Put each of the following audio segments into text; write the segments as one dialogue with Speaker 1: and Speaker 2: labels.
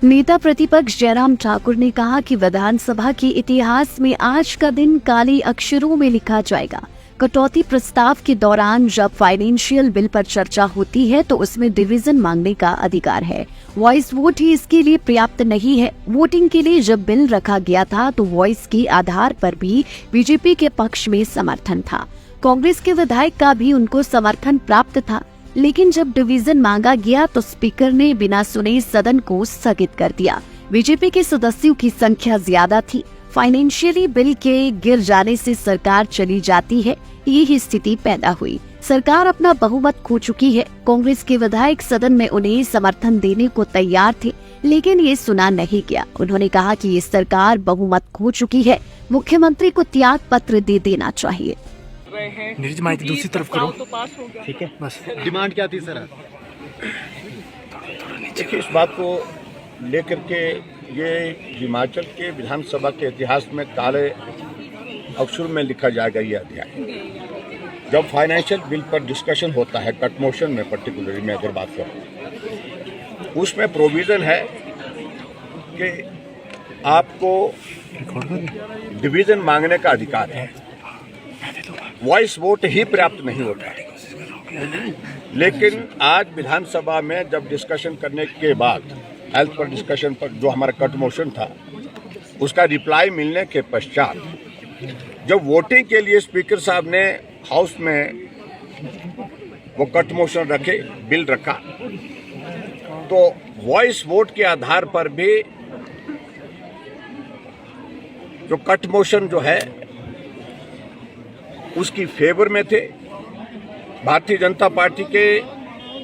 Speaker 1: नेता प्रतिपक्ष जयराम ठाकुर ने कहा कि विधानसभा के इतिहास में आज का दिन काले अक्षरों में लिखा जाएगा। कटौती प्रस्ताव के दौरान जब फाइनेंशियल बिल पर चर्चा होती है तो उसमें डिवीजन मांगने का अधिकार है। वॉइस वोट ही इसके लिए पर्याप्त नहीं है। वोटिंग के लिए जब बिल रखा गया था तो वॉइस के आधार पर भी बीजेपी के पक्ष में समर्थन था। कांग्रेस के विधायक का भी उनको समर्थन प्राप्त था, लेकिन जब डिवीजन मांगा गया तो स्पीकर ने बिना सुने सदन को स्थगित कर दिया। बीजेपी के सदस्यों की संख्या ज्यादा थी। फाइनेंशियली बिल के गिर जाने से सरकार चली जाती है, यही स्थिति पैदा हुई। सरकार अपना बहुमत खो चुकी है। कांग्रेस के विधायक सदन में उन्हें समर्थन देने को तैयार थे, लेकिन ये सुना नहीं गया। उन्होंने कहा कि ये सरकार बहुमत खो चुकी है, मुख्यमंत्री को त्याग पत्र दे देना चाहिए।
Speaker 2: माहिती दूसरी तरफ करो, ठीक है? बस
Speaker 3: डिमांड क्या थी सर? देखिए, इस बात को लेकर के ये हिमाचल के विधानसभा के इतिहास में काले अक्षर में लिखा जाएगा ये अध्याय। जब फाइनेंशियल बिल पर डिस्कशन होता है, कट मोशन में पर्टिकुलरली मैं अगर बात करूँ, उसमें प्रोविज़न है कि आपको डिवीज़न मांगने का अधिकार है। वॉइस वोट ही पर्याप्त नहीं होता है। लेकिन आज विधानसभा में जब डिस्कशन करने के बाद हेल्थ पर डिस्कशन पर जो हमारा कट मोशन था, उसका रिप्लाई मिलने के पश्चात जब वोटिंग के लिए स्पीकर साहब ने हाउस में वो कट मोशन रखे, बिल रखा, तो वॉइस वोट के आधार पर भी जो कट मोशन जो है उसकी फेवर में थे भारतीय जनता पार्टी के,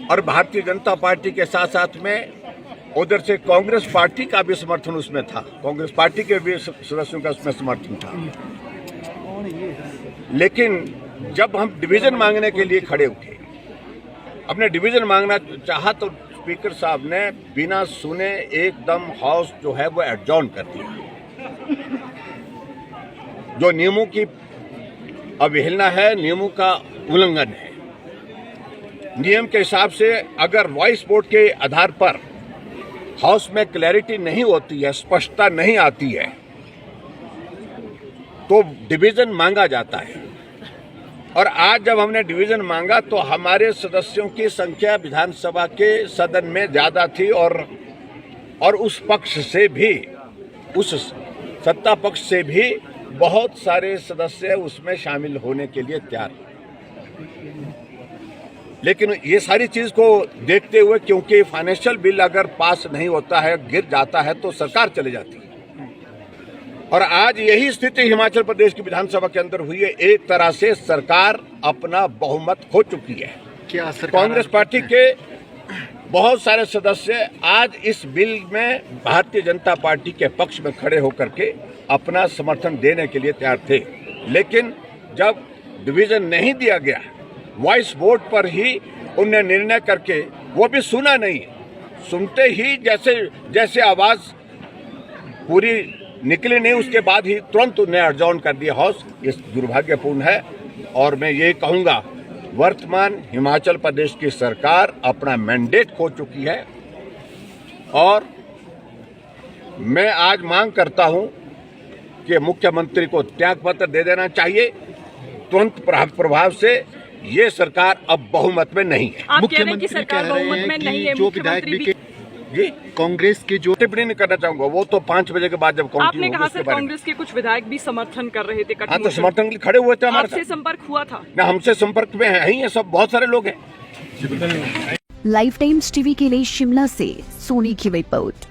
Speaker 3: और भारतीय जनता पार्टी के साथ साथ में उधर से कांग्रेस पार्टी का भी समर्थन उसमें था। कांग्रेस पार्टी के भी सदस्यों का उसमें समर्थन था। लेकिन जब हम डिवीजन मांगने के लिए खड़े उठे, अपने डिवीजन मांगना चाहा, तो स्पीकर साहब ने बिना सुने एकदम हाउस जो है वो एडजॉर्न कर दिया। जो नियमों की अवहेलना है, नियमों का उल्लंघन है। नियम के हिसाब से अगर वॉइस वोट के आधार पर हाउस में क्लैरिटी नहीं होती है, स्पष्टता नहीं आती है, तो डिवीजन मांगा जाता है। और आज जब हमने डिवीजन मांगा तो हमारे सदस्यों की संख्या विधानसभा के सदन में ज्यादा थी, और उस पक्ष से भी, उस सत्ता पक्ष से भी बहुत सारे सदस्य उसमें शामिल होने के लिए तैयार। लेकिन ये सारी चीज को देखते हुए, क्योंकि फाइनेंशियल बिल अगर पास नहीं होता है, गिर जाता है, तो सरकार चली जाती है। और आज यही स्थिति हिमाचल प्रदेश की विधानसभा के अंदर हुई है। एक तरह से सरकार अपना बहुमत खो चुकी है।
Speaker 2: क्या
Speaker 3: कांग्रेस पार्टी के बहुत सारे सदस्य आज इस बिल में भारतीय जनता पार्टी के पक्ष में खड़े होकर के अपना समर्थन देने के लिए तैयार थे। लेकिन जब डिवीजन नहीं दिया गया, वॉइस वोट पर ही उन्हें निर्णय करके, वो भी सुना नहीं, सुनते ही जैसे आवाज पूरी निकली नहीं, उसके बाद ही तुरंत उन्हें एडजॉर्न कर दिया हाउस। ये दुर्भाग्यपूर्ण है। और मैं ये कहूँगा, वर्तमान हिमाचल प्रदेश की सरकार अपना मैंडेट खो चुकी है, और मैं आज मांग करता हूं कि मुख्यमंत्री को त्याग पत्र दे देना चाहिए तुरंत प्रभाव से। ये सरकार अब बहुमत में नहीं है।
Speaker 4: आप कह रहे हैं कि सरकार बहुमत में नहीं है।
Speaker 3: जो विधायक भी कांग्रेस की जो टिप्पणी नहीं करना चाहूंगा, वो तो 5 बजे के बाद जब काउंटिंग
Speaker 4: आपने कहा सर कांग्रेस के कुछ विधायक भी समर्थन कर रहे थे।
Speaker 3: हाँ, तो समर्थन के लिए खड़े हुए थे। हमारे
Speaker 4: आपसे संपर्क हुआ था
Speaker 3: ना? हमसे संपर्क में है ही, सब बहुत सारे लोग हैं।
Speaker 1: लाइफ टाइम्स टीवी के लिए शिमला से सोनी की रिपोर्ट।